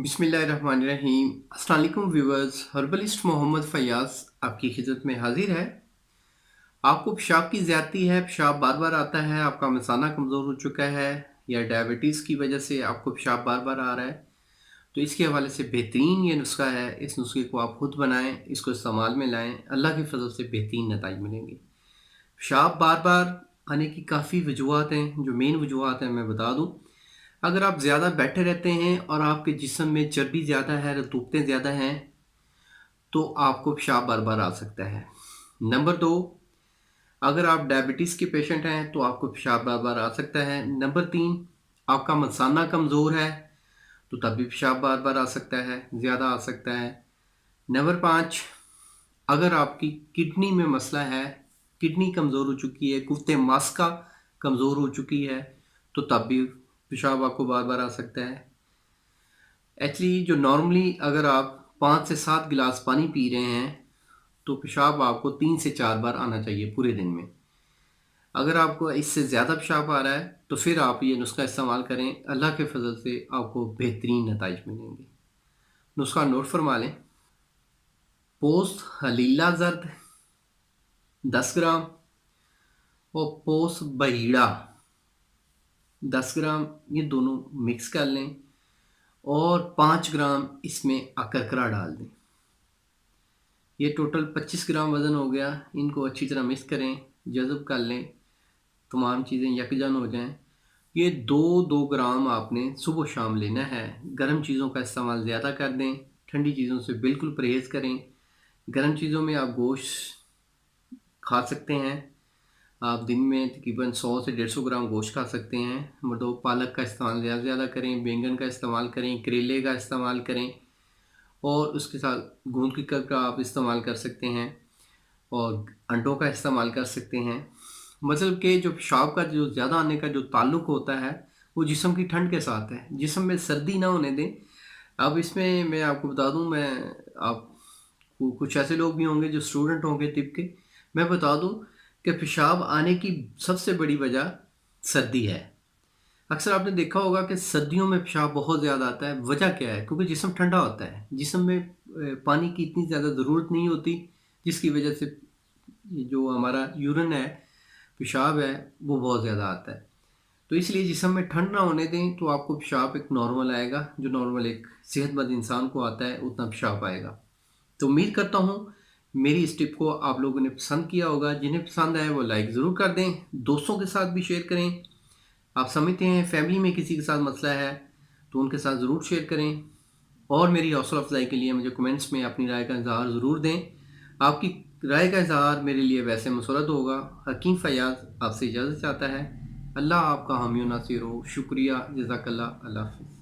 बिस्मिल्लाहिर्रहमानिर्रहीम। अस्सलाम वालेकुम व्यूअर्स, हर्बलिस्ट मोहम्मद फ़याज़ आपकी खिदमत में हाजिर है। आपको पेशाब की ज़्यादती है, पेशाब बार बार आता है, आपका मसाना कमज़ोर हो चुका है या डायबिटीज़ की वजह से आपको पेशाब बार बार आ रहा है, तो इसके हवाले से बेहतरीन ये नुस्खा है। इस नुस्खे को आप खुद बनाएं, इसको इस्तेमाल में लाएं, अल्लाह के फजल से बेहतरीन नताइज मिलेंगे। पेशाब बार बार आने की काफ़ी वजूहत हैं। जो मेन वजूहत हैं मैं बता दूं, अगर आप ज़्यादा बैठे रहते हैं और आपके जिस्म में चर्बी ज़्यादा है, रतूबतें ज़्यादा हैं, तो आपको पेशाब बार बार आ सकता है। नंबर दो, अगर आप डायबिटीज़ के पेशेंट हैं तो आपको पेशाब बार बार आ सकता है। नंबर तीन, आपका मसाना कमज़ोर है तो तब भी पेशाब बार बार आ सकता है, ज़्यादा आ सकता है। नंबर पाँच, अगर आपकी किडनी में मसला है, किडनी कमज़ोर हो चुकी है, कुफ्ते मास्का कमज़ोर हो चुकी है, तो तब भी पेशाब आपको बार बार आ सकता है। एक्चुअली जो नॉर्मली अगर आप 5 से 7 गिलास पानी पी रहे हैं तो पेशाब आपको 3 से 4 बार आना चाहिए पूरे दिन में। अगर आपको इससे ज़्यादा पेशाब आ रहा है तो फिर आप ये नुस्खा इस्तेमाल करें, अल्लाह के फजल से आपको बेहतरीन नताइज मिलेंगे। नुस्खा नोट फरमा लें। पोस्त हलीला जर्द 10 ग्राम और पोस्त बहीड़ा 10 ग्राम, ये दोनों मिक्स कर लें और 5 ग्राम इसमें अकरकरा डाल दें। ये टोटल 25 ग्राम वज़न हो गया। इनको अच्छी तरह मिक्स करें, जज़ब कर लें, तमाम चीज़ें यकजान हो जाएं। ये 2-2 ग्राम आपने सुबह शाम लेना है। गर्म चीज़ों का इस्तेमाल ज़्यादा कर दें, ठंडी चीज़ों से बिल्कुल परहेज़ करें। गर्म चीज़ों में आप गोश्त खा सकते हैं। आप दिन में तकरीबन 100 से 150 ग्राम गोश्त खा सकते हैं। नंबर दो, पालक का इस्तेमाल ज़्यादा से ज़्यादा करें, बैंगन का इस्तेमाल करें, करेले का इस्तेमाल करें और उसके साथ गोंद की कल का आप इस्तेमाल कर सकते हैं और अंडों का इस्तेमाल कर सकते हैं। मतलब कि जो पेशाब का जो ज़्यादा आने का जो ताल्लुक़ होता है वो जिस्म की ठंड के साथ है। जिस्म में सर्दी ना होने दें। अब इसमें मैं आपको बता दूं, मैं आप कुछ ऐसे लोग भी होंगे जो स्टूडेंट होंगे तिब के, मैं बता दूं कि पेशाब आने की सबसे बड़ी वजह सर्दी है। अक्सर आपने देखा होगा कि सर्दियों में पेशाब बहुत ज़्यादा आता है। वजह क्या है? क्योंकि जिस्म ठंडा होता है, जिस्म में पानी की इतनी ज़्यादा ज़रूरत नहीं होती, जिसकी वजह से जो हमारा यूरिन है, पेशाब है, वो बहुत ज़्यादा आता है। तो इसलिए जिस्म में ठंड ना होने दें तो आपको पेशाब एक नॉर्मल आएगा, जो नॉर्मल एक सेहतमंद इंसान को आता है उतना पेशाब आएगा। तो उम्मीद करता हूँ मेरी इस टिप को आप लोगों ने पसंद किया होगा। जिन्हें पसंद आए वो लाइक ज़रूर कर दें, दोस्तों के साथ भी शेयर करें। आप समझते हैं फैमिली में किसी के साथ मसला है तो उनके साथ ज़रूर शेयर करें और मेरी हौसला अफजाई के लिए मुझे कमेंट्स में अपनी राय का इज़हार ज़रूर दें। आपकी राय का इज़हार मेरे लिए वैसे मसरत होगा। हकीम फ़याज़ आपसे इजाज़त चाहता है। अल्लाह आपका हामी नासिर हो। शुक्रिया, जज़ाकल्लाह, अल्लाह हाफ़िज़।